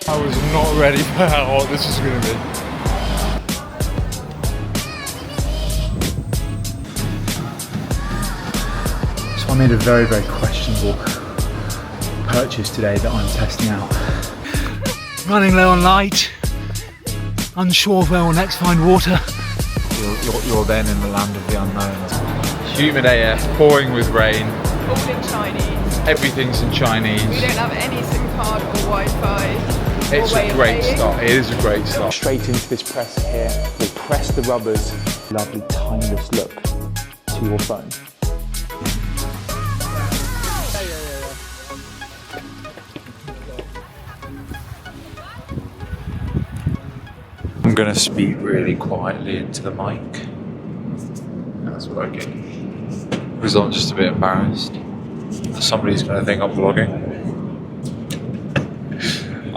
I was not ready for how hot this was going to be. So I made a very, very questionable purchase today that I'm testing out. Running low on light, unsure of where we'll next find water. You're then in the land of the unknowns. Humid AF, pouring with rain. All in Chinese. Everything's in Chinese. We don't have any SIM card or Wi-Fi. It's a great start. It is a great start. Straight into this presser here. We press the rubbers. Lovely timeless look to your phone. I'm going to speak really quietly into the mic. That's working. Because I'm just a bit embarrassed. Somebody's going to think I'm vlogging.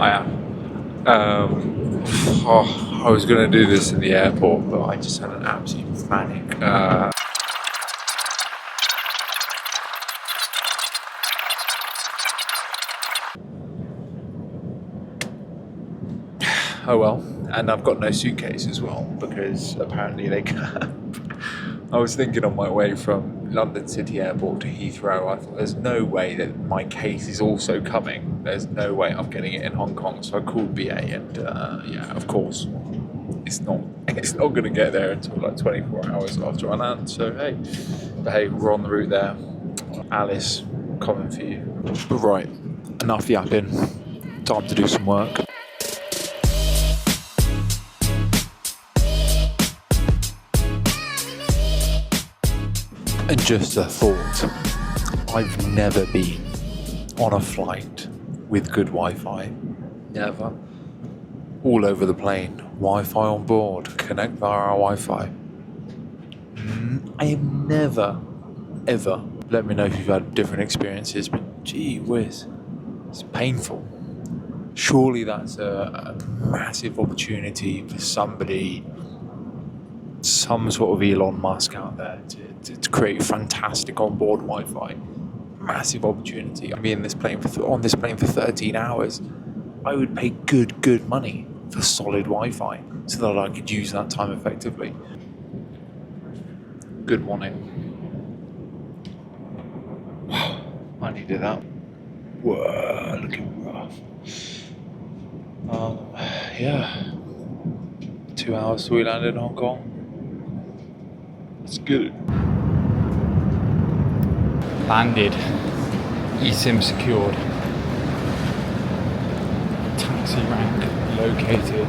I am. I was going to do this in the airport, but I just had an absolute manic. Oh well, and I've got no suitcase as well because apparently they can't. I was thinking on my way from London City Airport to Heathrow, I thought there's no way that my case is also coming. There's no way I'm getting it in Hong Kong. So I called BA and yeah, of course, it's not going to get there until like 24 hours after I land. So hey, we're on the route there. Alice, coming for you. But right, enough yapping. Time to do some work. And just a thought, I've never been on a flight with good Wi-Fi. Never. All over the plane, Wi-Fi on board, connect via our Wi-Fi. I have never, ever. Let me know if you've had different experiences, but gee whiz, it's painful. Surely that's a massive opportunity for somebody, some sort of Elon Musk out there to create fantastic onboard Wi-Fi. Massive opportunity. I'd be on this plane for 13 hours. I would pay good money for solid Wi-Fi so that I could use that time effectively. Good morning. Wow, I needed that. Whoa, looking rough. Yeah. 2 hours till we landed in Hong Kong. It's good. Landed. eSIM secured. Taxi rank located.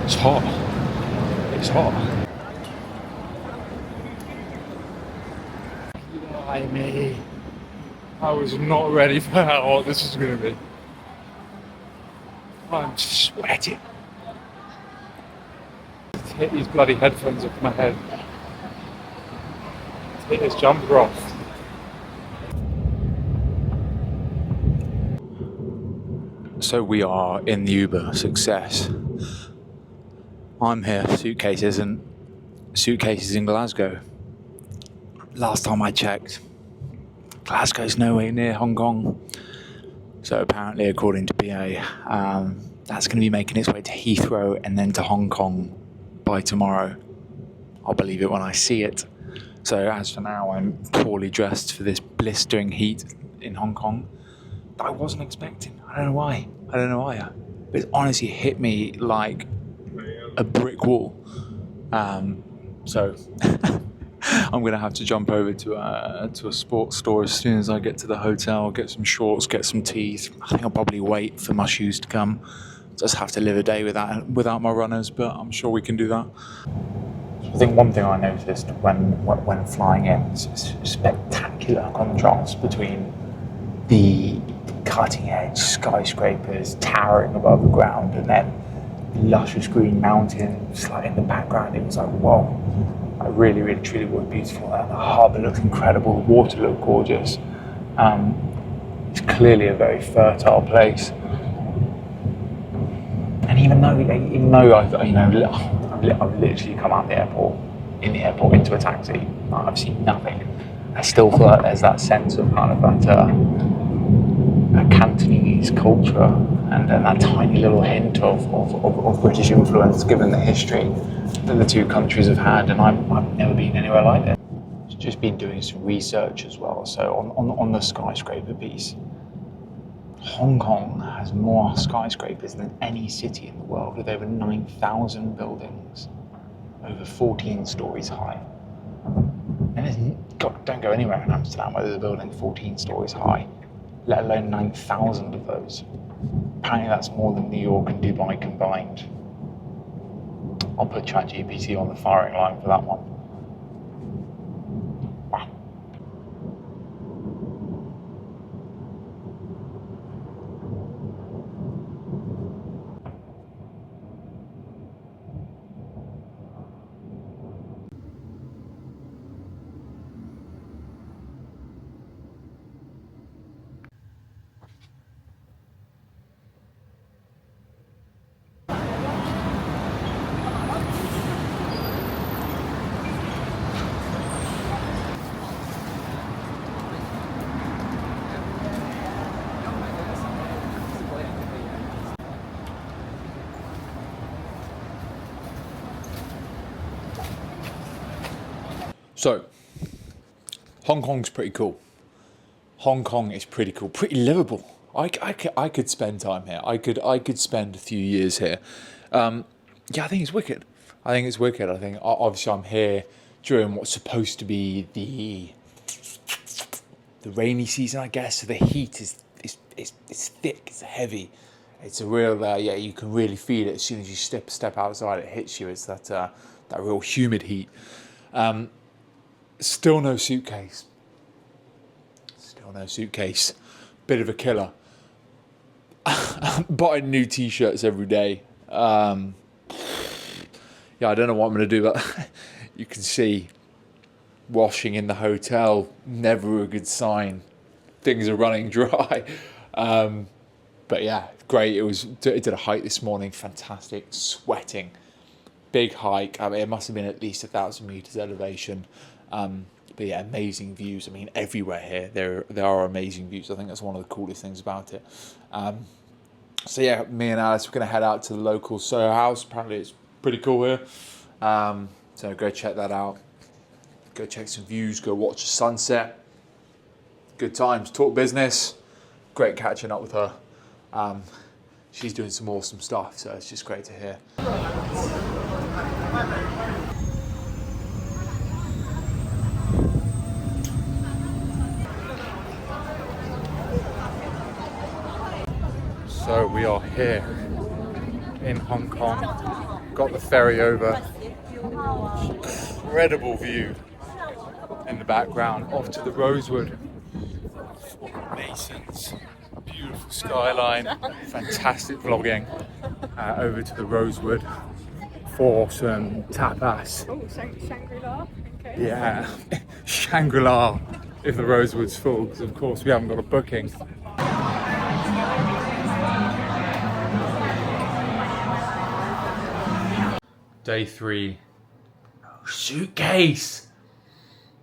It's hot. It's hot. Blimey. I was not ready for how hot this was going to be. I'm sweating. Let's hit these bloody headphones off my head. Let's hit this jumper off. So we are in the Uber. Success. I'm here. Suitcases in Glasgow. Last time I checked, Glasgow's nowhere near Hong Kong. So apparently, according to BA, that's going to be making its way to Heathrow and then to Hong Kong by tomorrow. I'll believe it when I see it. So as for now, I'm poorly dressed for this blistering heat in Hong Kong that I wasn't expecting. I don't know why. But it honestly hit me like a brick wall. So I'm going to have to jump over to a sports store as soon as I get to the hotel, get some shorts, get some tees. I think I'll probably wait for my shoes to come. Just have to live a day without my runners, but I'm sure we can do that. I think one thing I noticed when flying in is spectacular contrast between the cutting-edge skyscrapers towering above the ground and then the luscious green mountains like in the background. It was like, whoa. It really, really, truly was beautiful. And the harbour looked incredible. The water looked gorgeous. It's clearly a very fertile place. And even though I've literally come out in the airport into a taxi, I've seen nothing. I still feel like there's that sense of kind of that a Cantonese culture and that tiny little hint of British influence, given the history that the two countries have had. And I've never been anywhere like it. Just been doing some research as well. So on the skyscraper piece, Hong Kong has more skyscrapers than any city in the world, with over 9,000 buildings, over 14 stories high. And don't go anywhere in Amsterdam where there's a building 14 stories high, let alone 9,000 of those. Apparently that's more than New York and Dubai combined. I'll put ChatGPT on the firing line for that one. Wow. So, Hong Kong's pretty cool. Hong Kong is pretty cool, pretty livable. I could spend time here. I could spend a few years here. Yeah, I think it's wicked. I think obviously I'm here during what's supposed to be the rainy season, I guess. So the heat is thick, it's heavy. It's a real you can really feel it as soon as you step outside. It hits you. It's that real humid heat. Still no suitcase. Bit of a killer. Buying new t-shirts every day. Yeah, I don't know what I'm going to do, but you can see washing in the hotel, never a good sign. Things are running dry. But yeah, great. It did a hike this morning, fantastic, sweating. Big hike. I mean, it must have been at least 1,000 meters elevation. But yeah, amazing views. I mean, everywhere here there are amazing views. I think that's one of the coolest things about it. So yeah, me and Alice, we're going to head out to the local Soho House. Apparently it's pretty cool here. So go check that out. Go check some views. Go watch the sunset. Good times. Talk business. Great catching up with her. She's doing some awesome stuff, so it's just great to hear. So we are here in Hong Kong. Got the ferry over. Incredible view in the background off to the Rosewood. Masons, beautiful skyline, fantastic vlogging. Over to the Rosewood for some tapas. Oh, Shangri-La. Okay. Yeah, Shangri-La if the Rosewood's full, because of course we haven't got a booking. Day 3.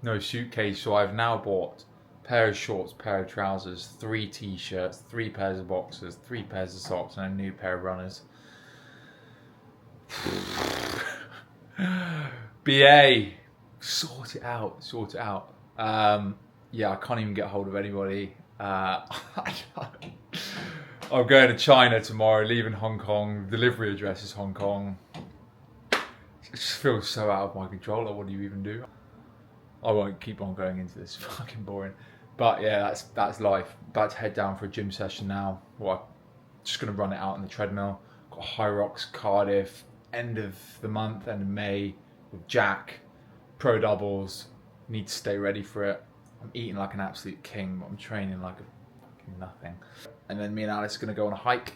No suitcase, so I've now bought a pair of shorts, pair of trousers, 3 t-shirts, 3 pairs of boxers, 3 pairs of socks, and a new pair of runners. BA, sort it out. Yeah, I can't even get hold of anybody. I'm going to China tomorrow, leaving Hong Kong. Delivery address is Hong Kong. It just feels so out of my control. Like, what do you even do? I won't keep on going into this. Fucking boring. But yeah, that's life. About to head down for a gym session now. Well, just gonna run it out on the treadmill. Got High Rocks Cardiff, end of the month, end of May, with Jack, pro doubles. Need to stay ready for it. I'm eating like an absolute king, but I'm training like a fucking nothing. And then me and Alice are gonna go on a hike.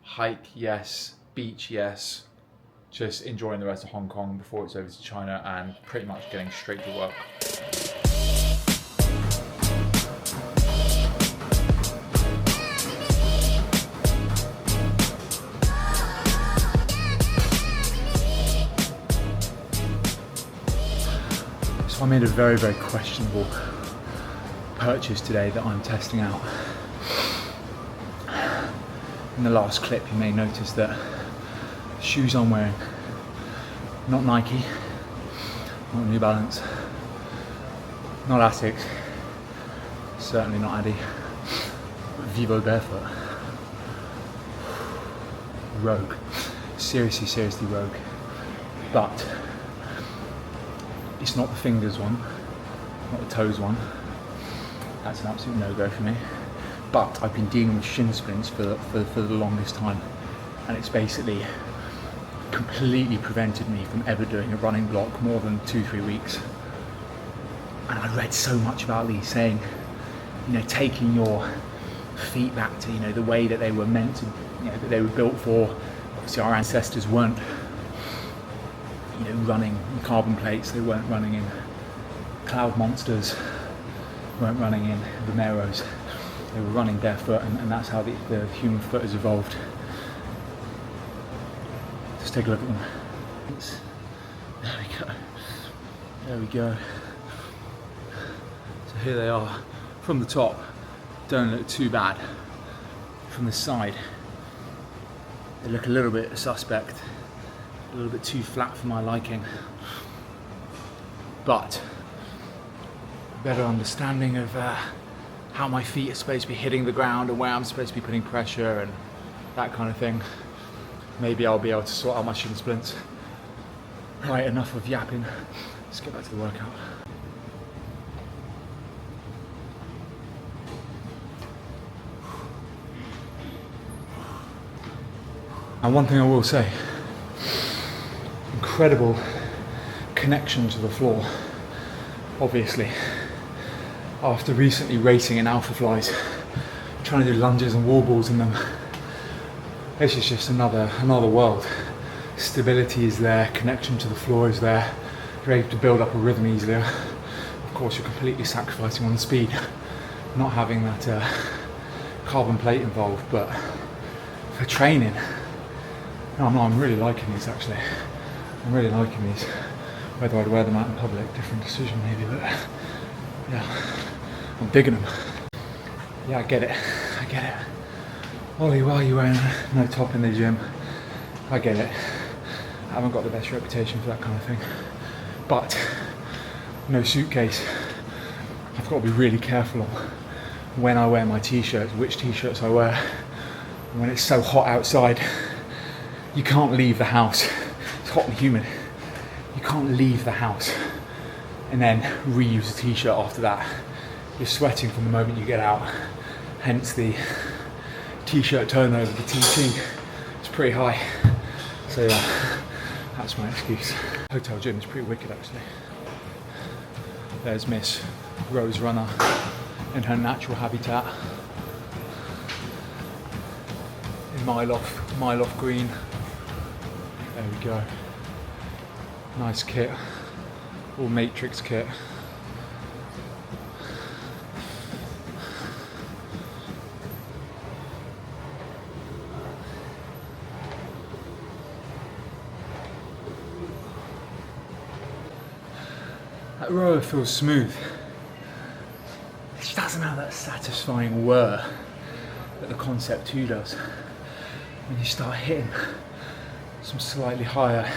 Hike, yes. Beach, yes. Just enjoying the rest of Hong Kong before it's over to China and pretty much getting straight to work. So I made a very, very questionable purchase today that I'm testing out. In the last clip you may notice that the shoes I'm wearing, not Nike, not New Balance, not Asics, certainly not Addy, but Vivo barefoot. Rogue, seriously rogue. But it's not the fingers one, not the toes one. That's an absolute no-go for me. But I've been dealing with shin splints for the longest time, and it's basically completely prevented me from ever doing a running block more than 2-3 weeks. And I read so much about these, saying, you know, taking your feet back to, you know, the way that they were meant to, you know, that they were built for. Obviously our ancestors weren't, you know, running in carbon plates, they weren't running in cloud monsters, weren't running in Vomeros. They were running barefoot, and that's how the human foot has evolved. Just take a look at them. There we go. There we go. So here they are. From the top, don't look too bad. From the side, they look a little bit suspect, a little bit too flat for my liking. But a better understanding of how my feet are supposed to be hitting the ground and where I'm supposed to be putting pressure and that kind of thing. Maybe I'll be able to sort out my shin splints. Right, enough of yapping. Let's get back to the workout. And one thing I will say, incredible connection to the floor, obviously. After recently racing in alpha flies, trying to do lunges and wall balls in them, this is just another world. Stability is there, connection to the floor is there, you're able to build up a rhythm easier. Of course you're completely sacrificing on the speed, not having that carbon plate involved, but for training, I'm really liking these actually. I'm really liking these. Whether I'd wear them out in public, different decision maybe, but yeah. I'm digging them. Yeah, I get it. Ollie, why are you wearing no top in the gym? I get it. I haven't got the best reputation for that kind of thing. But, no suitcase. I've got to be really careful when I wear my t-shirts, which t-shirts I wear. And when it's so hot outside, you can't leave the house. It's hot and humid. You can't leave the house and then reuse a t-shirt after that. You're sweating from the moment you get out, hence the t-shirt turnover, the TT. It's pretty high. So yeah, that's my excuse. Hotel gym is pretty wicked actually. There's Miss Rose Runner in her natural habitat. In mile off green. There we go. Nice kit, all matrix kit. That rower feels smooth. It just doesn't have that satisfying whir that the Concept 2 does. When you start hitting some slightly higher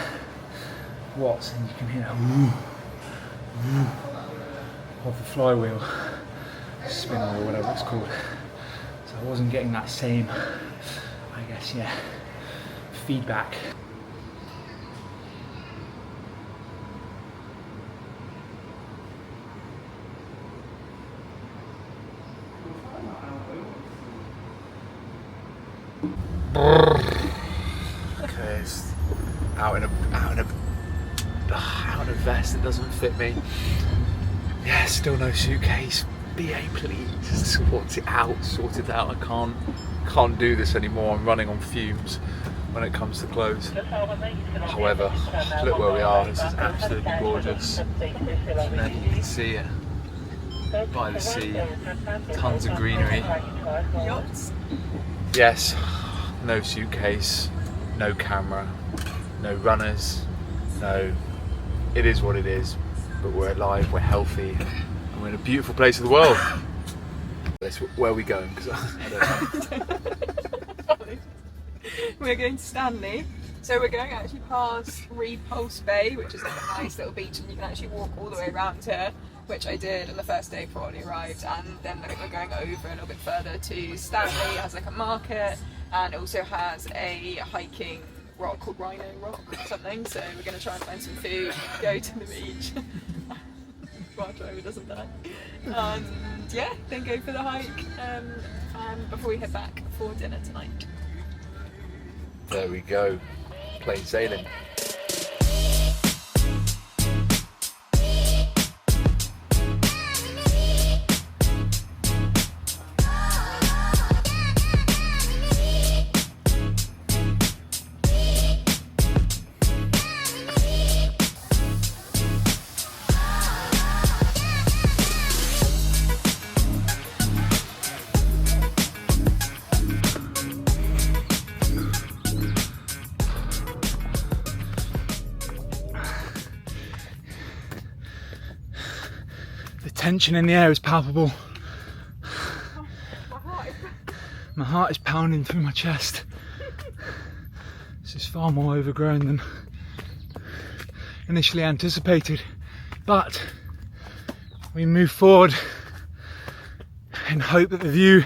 watts and you can hear that of the flywheel, spinner or whatever it's called. So I wasn't getting that same, I guess, yeah, feedback. Okay, it's out in a vest that doesn't fit me. Yeah, still no suitcase. BA, please sort it out. I can't do this anymore. I'm running on fumes when it comes to clothes. However, look where we are. This is absolutely gorgeous. And then you can see it by the sea. Tons of greenery. Yes, no suitcase, no camera, no runners, no. It is what it is, but we're alive, we're healthy, and we're in a beautiful place of the world. Where are we going? Because I don't know. We're going to Stanley. So we're going actually past Repulse Bay, which is like a nice little beach, and you can actually walk all the way around here, which I did on the first day before Ollie arrived. And then we're going over a little bit further to Stanley. It has like a market, and it also has a hiking rock called Rhino Rock or something. So we're going to try and find some food, go to the beach. Our driver doesn't die. And yeah, then go for the hike and before we head back for dinner tonight. There we go. Plain sailing. The tension in the air is palpable. My heart is pounding through my chest. This is far more overgrown than initially anticipated, but we move forward in hope that the view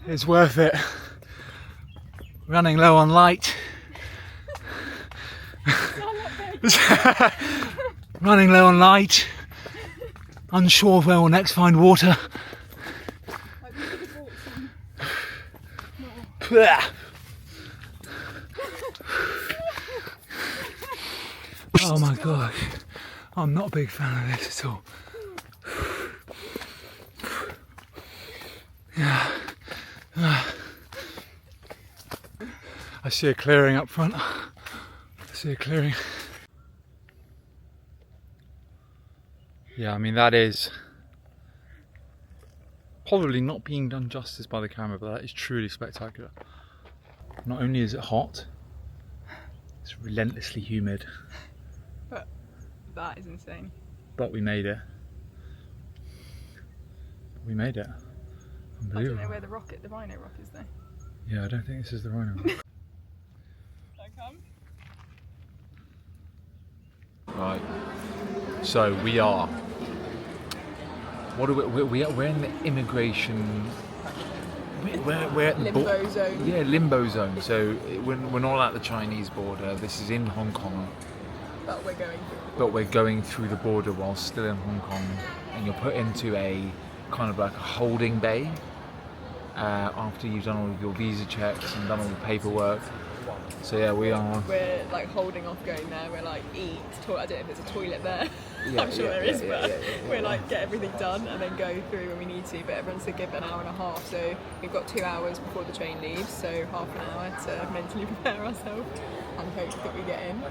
is worth it. Running low on light. Running low on light. Unsure of where we'll next find water. Oh my gosh, I'm not a big fan of this at all. Yeah. I see a clearing up front. I see a clearing. Yeah, I mean that is probably not being done justice by the camera, but that is truly spectacular. Not only is it hot, it's relentlessly humid. But that is insane. But we made it. We made it. Unbelievable. I don't know where the Rhino Rock is though. Yeah, I don't think this is the Rhino Rock. I come? Right. So we are. What are we're in the immigration. We're at the Limbo zone. Yeah, limbo zone. So we're not at the Chinese border. This is in Hong Kong. But we're going through. But we're going through the border while still in Hong Kong, and you're put into a kind of like a holding bay after you've done all of your visa checks and done all the paperwork. So yeah, we're like holding off going there. We're like I don't know if there's a toilet there. Yeah, I'm sure yeah, there is, yeah, but yeah, yeah, we're like get everything done and then go through when we need to. But everyone's to give an hour and a half, so we've got 2 hours before the train leaves, so half an hour to mentally prepare ourselves and hope that we get in.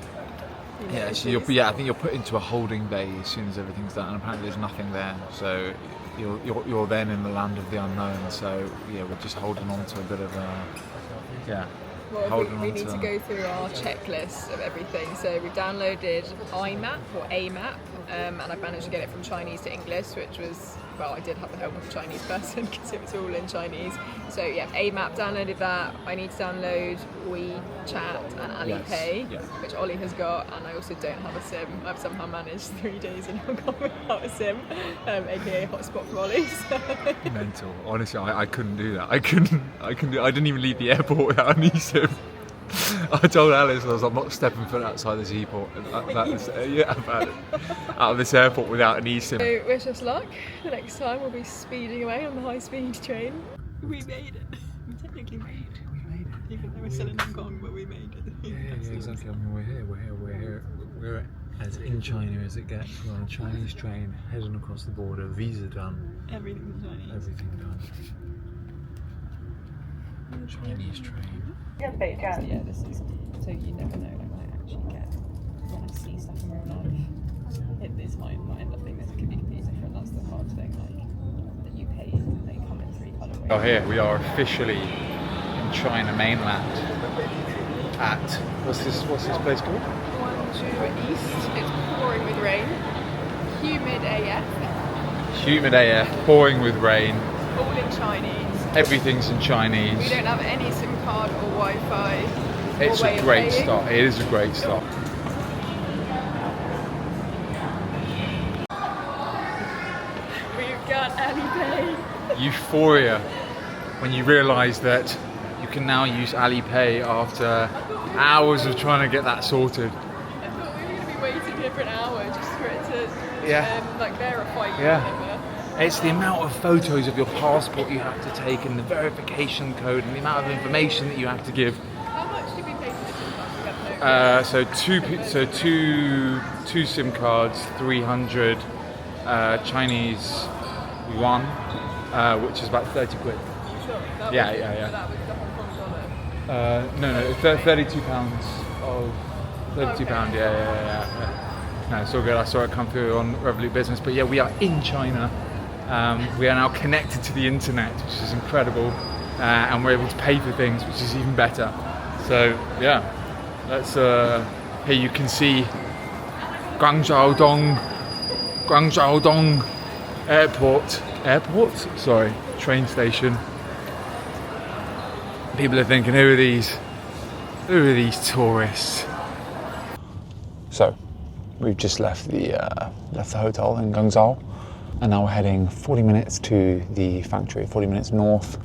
You know, Yeah, so I think you're put into a holding bay as soon as everything's done, and apparently there's nothing there. So you're then in the land of the unknown. So yeah, we're just holding on to a bit of Well, we need to go through our checklist of everything. So we've downloaded IMAP or AMAP, and I've managed to get it from Chinese to English, which was, well, I did have the help of a Chinese person because it was all in Chinese. So yeah, AMAP, downloaded that. I need to download WeChat and Alipay, which Ollie has got, and I also don't have a SIM. I've somehow managed 3 days in Hong Kong without a SIM, aka hotspot for Ollie. So. Mental. Honestly, I couldn't do that. I didn't even leave the airport without an eSIM. I told Alice I'm not stepping foot outside this airport, out of this airport without an eSIM. So wish us luck. The next time we'll be speeding away on the high-speed train. We made it. We technically made it. We made it. Even though we're still in Hong Kong, but we made it. Yeah, exactly. I mean, we're here. We're as in China as it gets. We're on a Chinese train heading across the border. Visa done. Everything's Chinese. Everything done. Chinese train. Yeah, this is so you never know. I might actually get when I see stuff in real life. This might end up being this. It could be completely different. That's the hard thing. Like that you pay and they come in 3 colorways. Oh, here we are officially in China mainland. At what's this place called? Guangzhou East. It's pouring with rain. Humid AF. Humid AF, pouring with rain. all in Chinese. Everything's in Chinese. We don't have any SIM card or Wi-Fi. It's a great start. It is a great start. We've got Alipay. Euphoria when you realise that you can now use Alipay after hours of trying to get that sorted. I thought we were going to be waiting here for an hour just for it to verify you. Yeah. It's the amount of photos of your passport you have to take and the verification code and the amount of information that you have to give. How much did we pay for this SIM card? Two SIM cards, 300 Chinese yuan, which is about 30 quid. Are you sure? That Yeah. That was the Hong Kong dollar. No, 32 pounds of 32 pound. Yeah. No, it's all good. I saw it come through on Revolut Business. But yeah, we are in China. We are now connected to the internet, which is incredible, and we're able to pay for things, which is even better. So yeah, let's. Here you can see Guangzhou Dong Airport. Sorry, train station. People are thinking, who are these tourists? So, we've just left the hotel in Guangzhou, and now we're heading 40 minutes to the factory, 40 minutes north.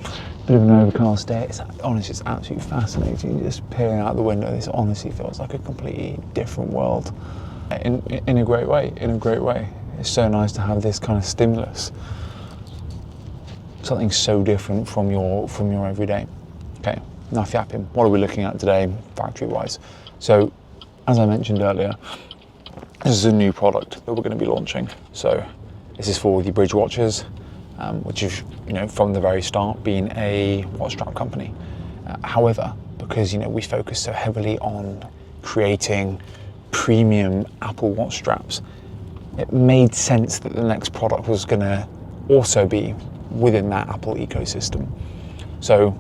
Bit of an overcast day. It's absolutely fascinating. Just peering out the window, this honestly feels like a completely different world. In a great way. It's so nice to have this kind of stimulus. Something so different from your everyday. Okay, now yapping. What are we looking at today, factory-wise? So, as I mentioned earlier, this is a new product that we're going to be launching. So, this is for the Bridge watches, which is, from the very start been a watch strap company. However, because we focus so heavily on creating premium Apple watch straps, it made sense that the next product was going to also be within that Apple ecosystem. So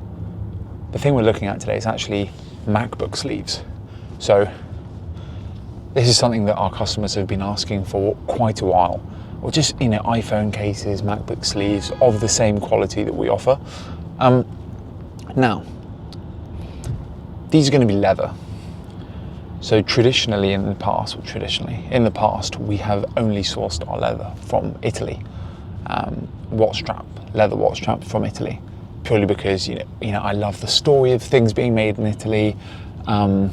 the thing we're looking at today is actually MacBook sleeves. So this is something that our customers have been asking for quite a while, or just iPhone cases, MacBook sleeves of the same quality that we offer. Now, these are going to be leather. So in the past, we have only sourced our leather from Italy. Leather watch strap from Italy, purely because I love the story of things being made in Italy. I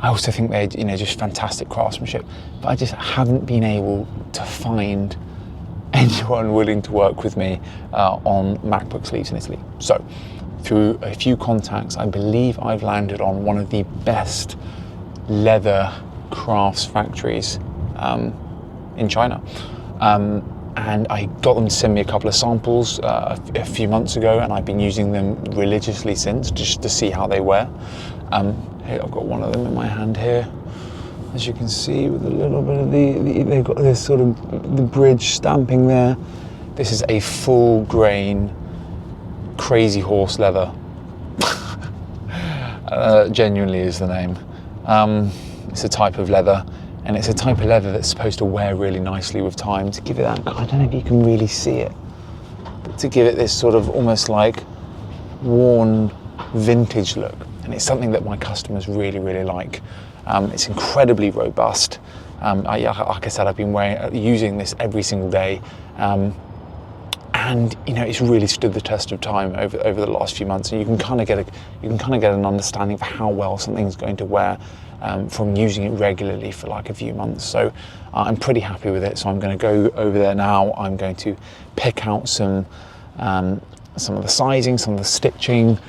also think they're just fantastic craftsmanship, but I just haven't been able to find anyone willing to work with me on MacBook sleeves in Italy. So through a few contacts, I believe I've landed on one of the best leather crafts factories in China. And I got them to send me a couple of samples a few months ago, and I've been using them religiously since, just to see how they wear. Here, I've got one of them in my hand here, as you can see, with a little bit of they've got this sort of the Bridge stamping there. This is a full grain crazy horse leather. Genuinely is the name. It's a type of leather, and it's a type of leather that's supposed to wear really nicely with time, to give it that, I don't know if you can really see it, but to give it this sort of almost like worn vintage look. And it's something that my customers really, really like. It's incredibly robust. Like I said, I've been using this every single day. And it's really stood the test of time over the last few months, and you can kind of get an understanding of how well something's going to wear from using it regularly for like a few months. So I'm pretty happy with it. So I'm going to go over there now. I'm going to pick out some of the sizing, some of the stitching,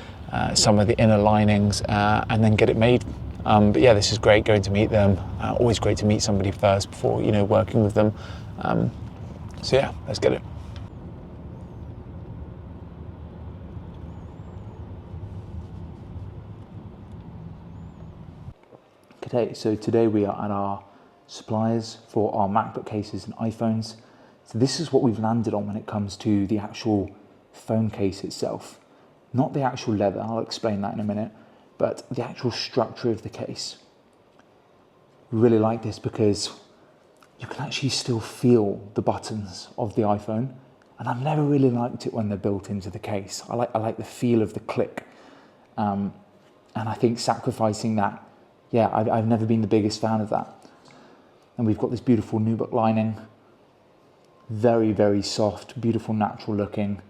some of the inner linings, and then get it made. But yeah, this is great going to meet them. Always great to meet somebody first before working with them. So yeah, let's get it. So today we are at our suppliers for our MacBook cases and iPhones. So this is what we've landed on when it comes to the actual phone case itself. Not the actual leather, I'll explain that in a minute, but the actual structure of the case. We really like this because you can actually still feel the buttons of the iPhone And I've never really liked it when they're built into the case. I like the feel of the click. And I think sacrificing that, yeah, I've never been the biggest fan of that. And we've got this beautiful nubuck lining. Very, very soft, beautiful, natural looking.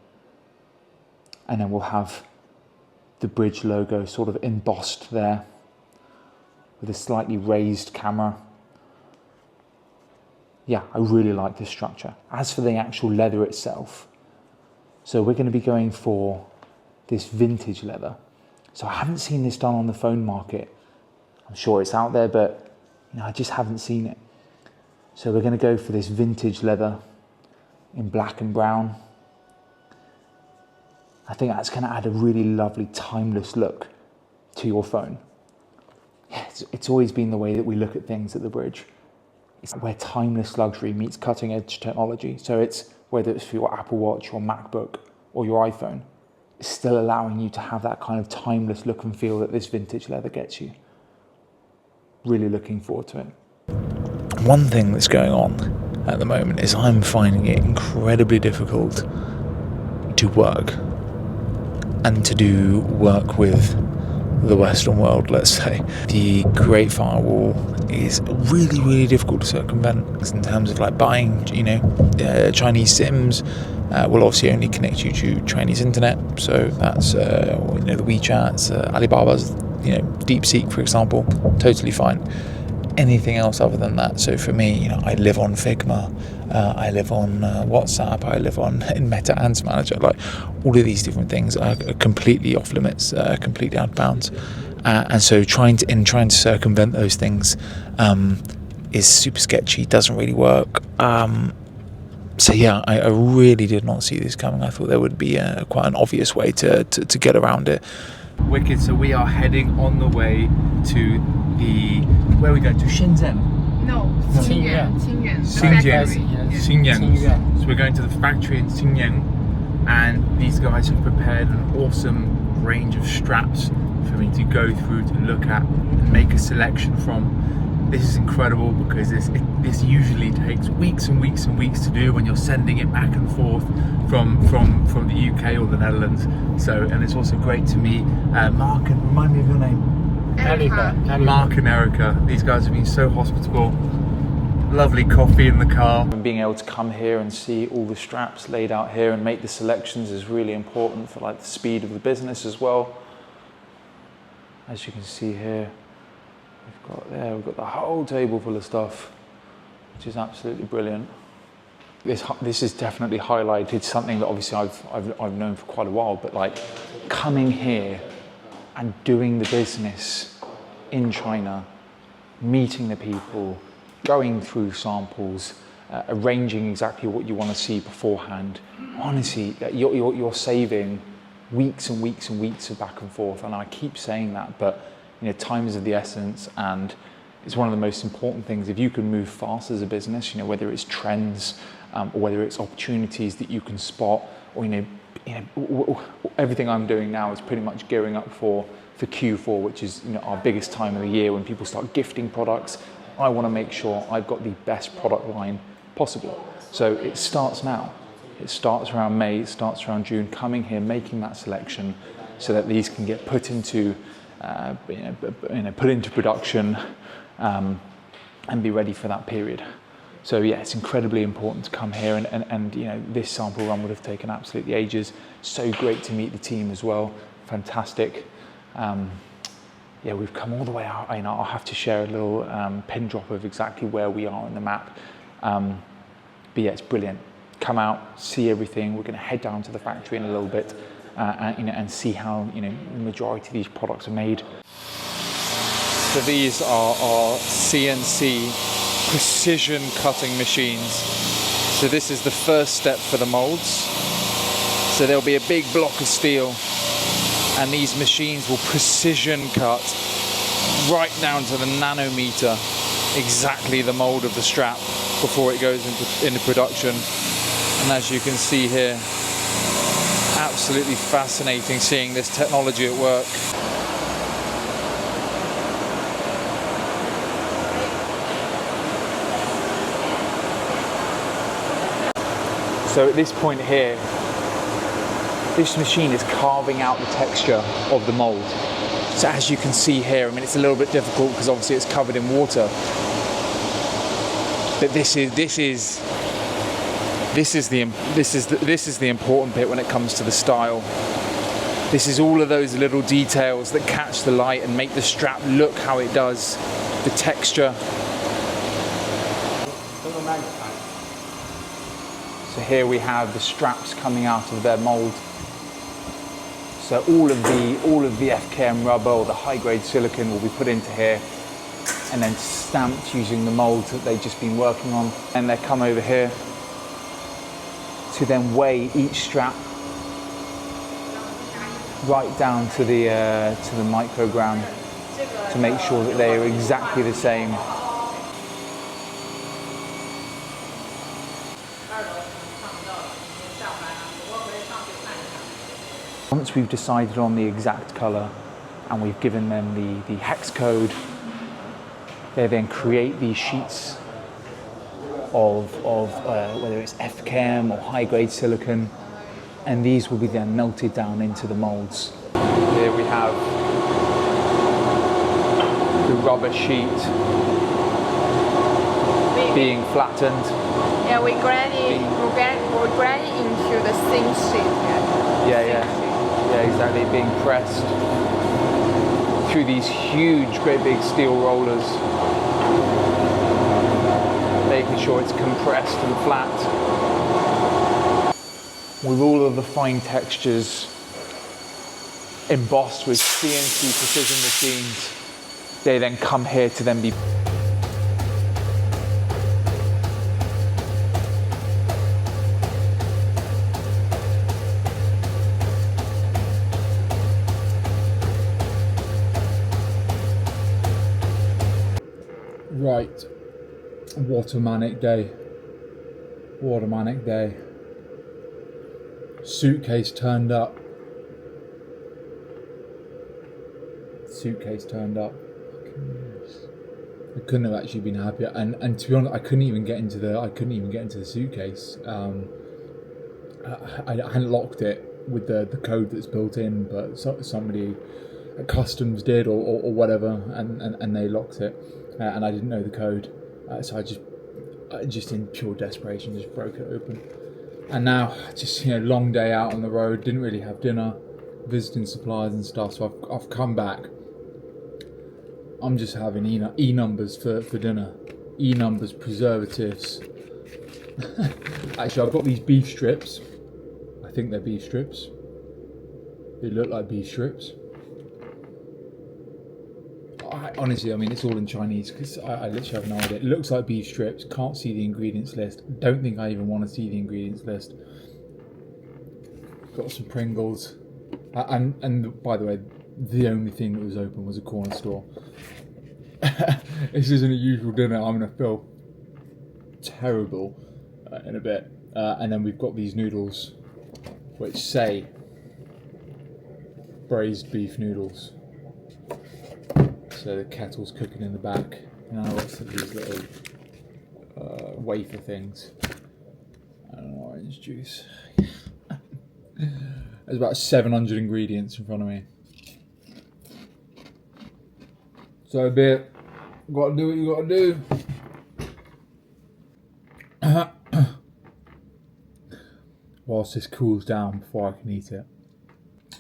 And then we'll have the bridge logo sort of embossed there with a slightly raised camera. Yeah, I really like this structure. As for the actual leather itself, so we're going to be going for this vintage leather. So I haven't seen this done on the phone market. I'm sure it's out there, but I just haven't seen it. So we're going to go for this vintage leather in black and brown. I think that's going to add a really lovely, timeless look to your phone. Yeah, it's always been the way that we look at things at the bridge. It's where timeless luxury meets cutting edge technology. So it's whether it's for your Apple Watch, your MacBook, or your iPhone, it's still allowing you to have that kind of timeless look and feel that this vintage leather gets you. Really looking forward to it. One thing that's going on at the moment is I'm finding it incredibly difficult to work and to do work with the Western world, let's say. The Great Firewall is really, really difficult to circumvent in terms of like buying, Chinese SIMs. Will obviously only connect you to Chinese internet, so that's the WeChats, Alibaba's, DeepSeek, for example, totally fine. Anything else other than that, so for me, I live on Figma, I live on WhatsApp, I live in Meta Ads Manager. Like all of these different things are completely off limits, completely out of bounds, and so trying to circumvent those things is super sketchy. Doesn't really work. So yeah, I really did not see this coming. I thought there would be quite an obvious way to get around it. Wicked. So we are heading on the way to where are we going to? Shenzhen? No, Xinyan. Xinyan. So we're going to the factory in Xinyan, and these guys have prepared an awesome range of straps for me to go through, to look at and make a selection from. This is incredible because this usually takes weeks and weeks and weeks to do when you're sending it back and forth from the UK or the Netherlands. So, and it's also great to meet Mark, and remind me of your name. Erica. Mark and Erica. These guys have been so hospitable. Lovely coffee in the car. And being able to come here and see all the straps laid out here and make the selections is really important for like the speed of the business as well. As you can see here, we've got the whole table full of stuff, which is absolutely brilliant. This is definitely highlighted something that obviously I've known for quite a while, but like coming here and doing the business in China, meeting the people, going through samples, arranging exactly what you want to see beforehand. Honestly, you're saving weeks and weeks and weeks of back and forth, and I keep saying that, but time is of the essence, and it's one of the most important things. If you can move fast as a business, whether it's trends or whether it's opportunities that you can spot, or everything I'm doing now is pretty much gearing up for Q4, which is our biggest time of the year when people start gifting products. I want to make sure I've got the best product line possible. So it starts now. It starts around May, it starts around June, coming here, making that selection so that these can get put into production and be ready for that period. So yeah, it's incredibly important to come here, and this sample run would have taken absolutely ages. So great to meet the team as well. Fantastic. Yeah, we've come all the way out. I'll have to share a little pin drop of exactly where we are on the map. But yeah, it's brilliant. Come out, see everything. We're going to head down to the factory in a little bit and see how the majority of these products are made. So these are our CNC precision cutting machines. So this is the first step for the molds. So there'll be a big block of steel, and these machines will precision cut right down to the nanometer exactly the mold of the strap before it goes into production. And as you can see here, absolutely fascinating seeing this technology at work. So at this point here, this machine is carving out the texture of the mould. So as you can see here, I mean, it's a little bit difficult because obviously it's covered in water. But this is the important bit when it comes to the style. This is all of those little details that catch the light and make the strap look how it does. The texture. So here we have the straps coming out of their mould. So all of the FKM rubber or the high grade silicone will be put into here and then stamped using the moulds that they've just been working on. And they come over here to then weigh each strap right down to the microgram to make sure that they are exactly the same. Once we've decided on the exact colour and we've given them the hex code, they then create these sheets of whether it's FKM or high grade silicone, and these will be then melted down into the moulds. Here we have the rubber sheet being flattened. Yeah, we grind it into the thin sheet. Yeah, exactly, being pressed through these huge, great big steel rollers, making sure it's compressed and flat. With all of the fine textures embossed with CNC precision machines, they then come here to then be right. What a manic day. What a manic day. Suitcase turned up. Suitcase turned up. I couldn't have actually been happier. And to be honest, I couldn't even get into the suitcase. I hadn't locked it with the code that's built in, but somebody at customs did or whatever, and they locked it, and I didn't know the code, so I just in pure desperation just broke it open. And now, just long day out on the road, didn't really have dinner, visiting suppliers and stuff, so I've come back. I'm just having E-numbers for dinner. E-numbers, preservatives. Actually, I've got these beef strips. I think they're beef strips. They look like beef strips. Honestly, I mean, it's all in Chinese because I literally have no idea. It looks like beef strips. Can't see the ingredients list. Don't think I even want to see the ingredients list. Got some Pringles. And by the way, the only thing that was open was a corner store. This isn't a usual dinner. I'm going to feel terrible in a bit. And then we've got these noodles, which say braised beef noodles. So the kettle's cooking in the back. And I got these little wafer things. And orange juice. There's about 700 ingredients in front of me. So be it. Gotta do what you gotta do. Whilst this cools down before I can eat it, I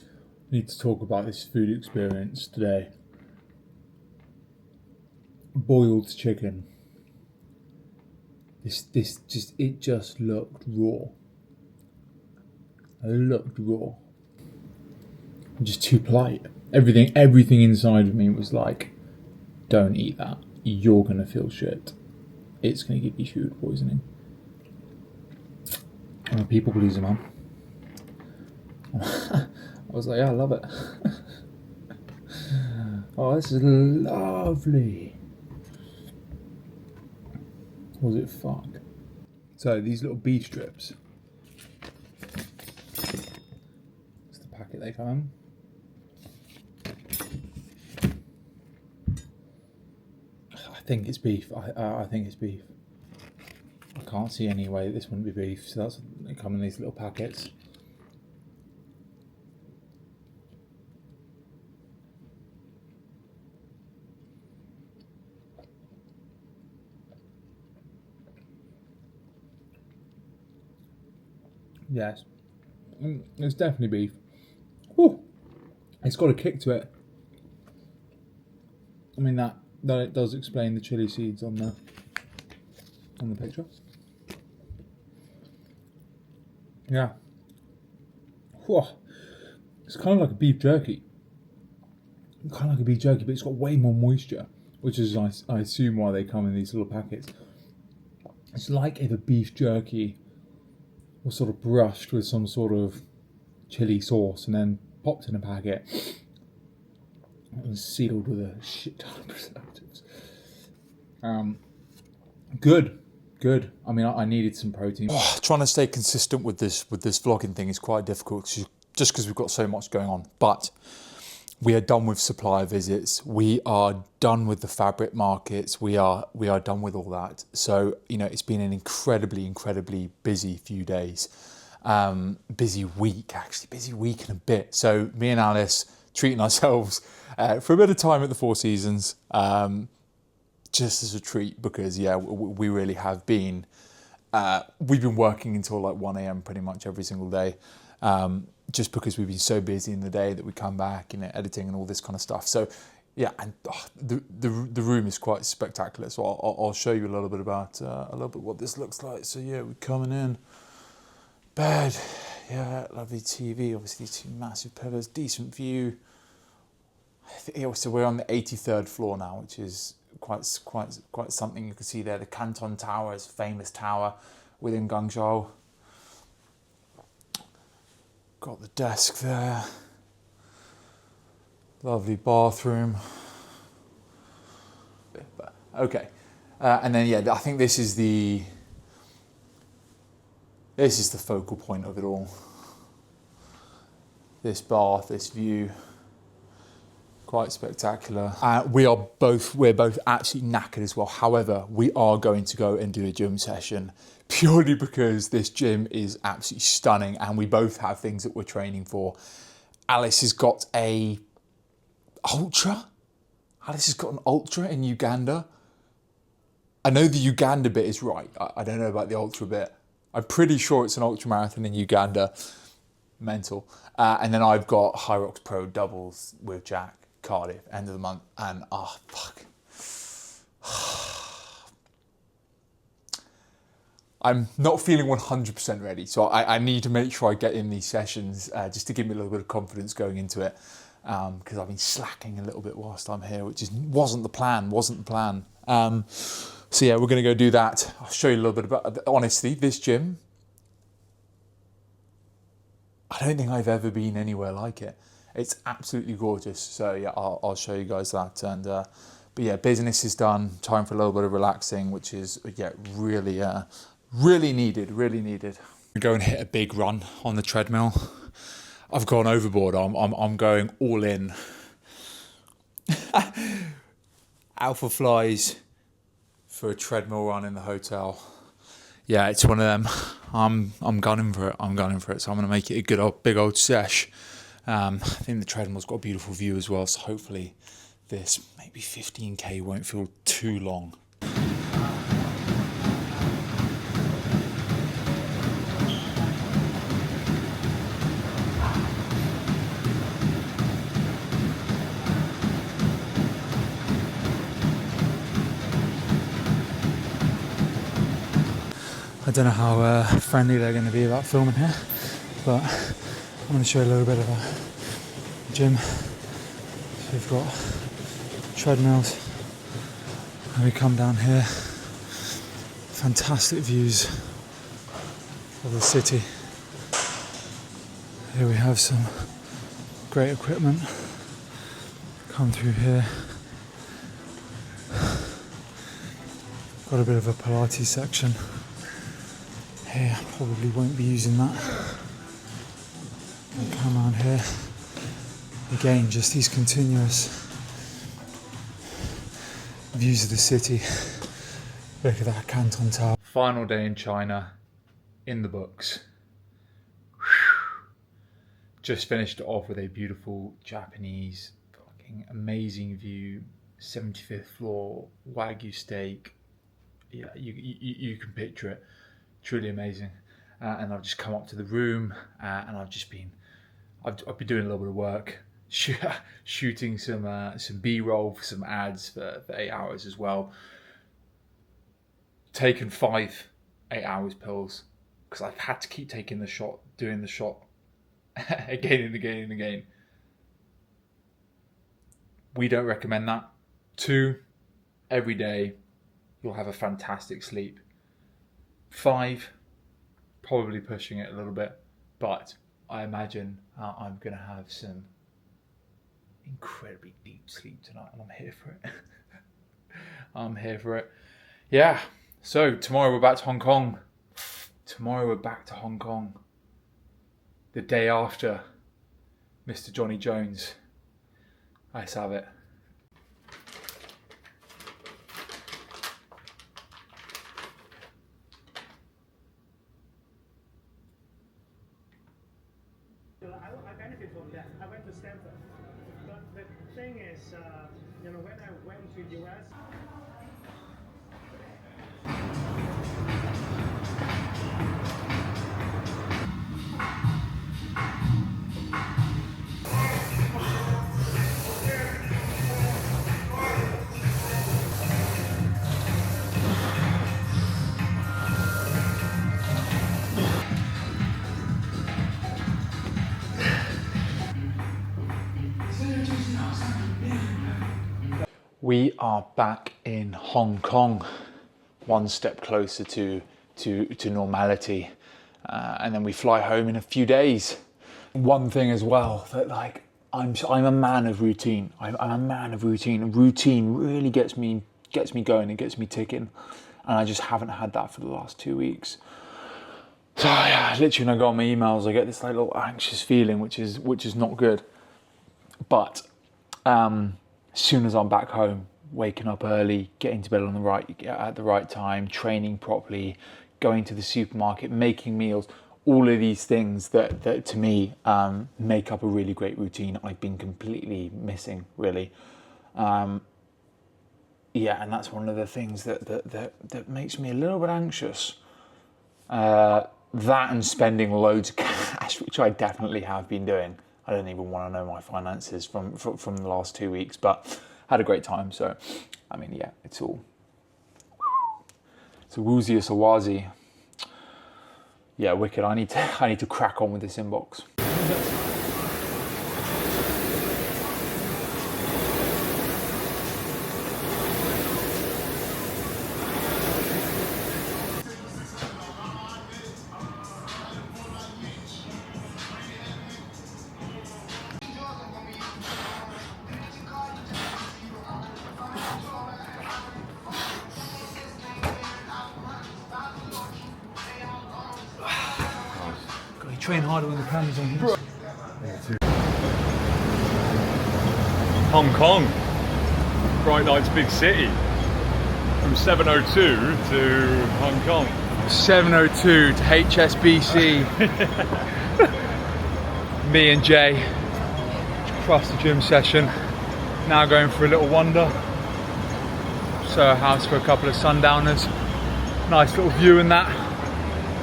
need to talk about this food experience today. Boiled chicken. It just looked raw. It looked raw. I'm just too polite. Everything inside of me was like, don't eat that. You're gonna feel shit. It's gonna give you food poisoning. I'm a people pleaser, man. I was like, yeah, I love it. Oh, this is lovely. Was it fuck? So these little beef strips. It's the packet they come in. I think it's beef. I think it's beef. I can't see any way this wouldn't be beef, so they come in these little packets. Yes, it's definitely beef. Whew. It's got a kick to it. I mean that it does explain the chili seeds on the picture. Yeah. Whew. It's kind of like a beef jerky. Kind of like a beef jerky, but it's got way more moisture, which is I assume why they come in these little packets. It's like if a beef jerky was sort of brushed with some sort of chili sauce and then popped in a packet and sealed with a shit ton of preservatives. Good. I mean, I needed some protein. Trying to stay consistent with this vlogging thing is quite difficult, just because we've got so much going on. But we are done with supplier visits. We are done with the fabric markets. We are done with all that. So, you know, it's been an incredibly busy few days. Busy week and a bit. So me and Alice treating ourselves for a bit of time at the Four Seasons, just as a treat, because yeah, we really have been. We've been working until like 1 a.m. pretty much every single day. Just because we've been so busy in the day that we come back, you know, editing and all this kind of stuff. So yeah, and the room is quite spectacular. So I'll show you a little bit about what this looks like. So yeah, we're coming in, bed, yeah, lovely TV. Obviously, two massive pillars, decent view. So we're on the 83rd floor now, which is quite something. You can see there the Canton Tower is a famous tower within Guangzhou. Got the desk there, lovely bathroom. Okay, and then yeah, I think this is the focal point of it all. This bath, this view, quite spectacular. We're both absolutely knackered as well. However, we are going to go and do a gym session, purely because this gym is absolutely stunning and we both have things that we're training for. Alice has got an ultra in Uganda. I know the Uganda bit is right. I don't know about the ultra bit. I'm pretty sure it's an ultra marathon in Uganda. Mental. And then I've got High Rocks Pro doubles with Jack, Cardiff, end of the month. And fuck. I'm not feeling 100% ready, so I need to make sure I get in these sessions just to give me a little bit of confidence going into it, because I've been slacking a little bit whilst I'm here, which wasn't the plan. So yeah, we're going to go do that. I'll show you a little bit about. Honestly, this gym, I don't think I've ever been anywhere like it. It's absolutely gorgeous. So yeah, I'll show you guys that. And but yeah, business is done. Time for a little bit of relaxing, which is yeah really needed. We go and hit a big run on the treadmill. I've gone overboard. I'm going all in. Alpha flies for a treadmill run in the hotel. Yeah, it's one of them. I'm gunning for it. So I'm gonna make it a good big old sesh. I think the treadmill's got a beautiful view as well. So hopefully this maybe 15k won't feel too long. I don't know how friendly they're going to be about filming here, but I'm going to show you a little bit of a gym. So we've got treadmills, and we come down here, fantastic views of the city. Here we have some great equipment. Come through here. Got a bit of a Pilates section. Here, probably won't be using that. And come on here. Again, just these continuous views of the city. Look at that Canton Tower. Final day in China, in the books. Just finished it off with a beautiful Japanese, fucking amazing view, 75th floor, Wagyu steak. Yeah, you can picture it. Truly amazing. And I've just come up to the room and I've been doing a little bit of work, shooting some B-roll for some ads for 8 hours as well. Taken 5 8 hours pills because I've had to keep taking the shot, doing the shot again and again and again. We don't recommend that. 2, every day, you'll have a fantastic sleep. 5, probably pushing it a little bit, but I imagine I'm going to have some incredibly deep sleep tonight, and I'm here for it. I'm here for it. Yeah, so tomorrow we're back to Hong Kong. The day after Mr. Johnny Jones. Let's have it. I benefit from that. I went to Stanford. But the thing is, when I went to US, We are back in Hong Kong, one step closer to normality, and then we fly home in a few days. One thing as well that I'm a man of routine. I'm a man of routine. Routine really gets me going. It gets me ticking, and I just haven't had that for the last 2 weeks. So yeah, literally when I go on my emails, I get this little anxious feeling, which is not good. But as soon as I'm back home, waking up early, getting to bed at the right time, training properly, going to the supermarket, making meals, all of these things that to me make up a really great routine I've been completely missing, really. And that's one of the things that makes me a little bit anxious. That and spending loads of cash, which I definitely have been doing. I don't even want to know my finances from the last 2 weeks, but had a great time. So, I mean, yeah, it's a woozy, it's a wazi. Yeah, wicked. I need to crack on with this inbox. Train harder when the camera's on. Hong Kong, Bright Lights big city, from 702 to Hong Kong. 702 to HSBC. Me and Jay across the gym session. Now going for a little wander. Soho House for a couple of sundowners. Nice little view in that.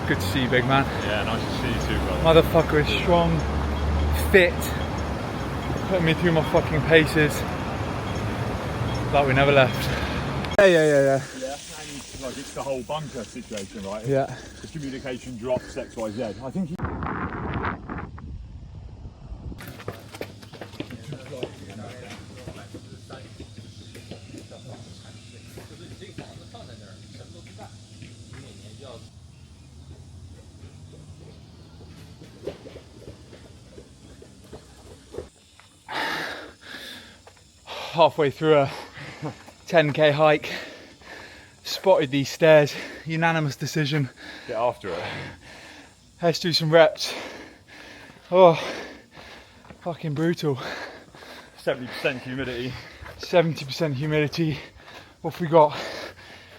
Good to see you, big man. Yeah, nice to see you too, brother. Motherfucker is strong, fit, putting me through my fucking paces. Like we never left. Yeah. Yeah, and like it's the whole bunker situation, right? Yeah. The communication drops X, Y, Z. I think. Halfway through a 10k hike, spotted these stairs, unanimous decision. Get after it. Let's do some reps. Oh, fucking brutal. 70% humidity. 70% humidity. What have we got?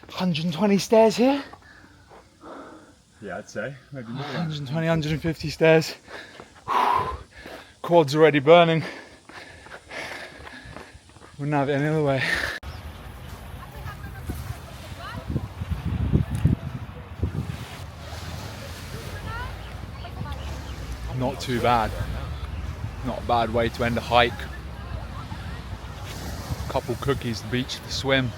120 stairs here? Yeah, I'd say maybe more. 120, 150 stairs. Quads already burning. Wouldn't have it any other way. Not too bad. Not a bad way to end a hike. Couple cookies, the beach, the swim.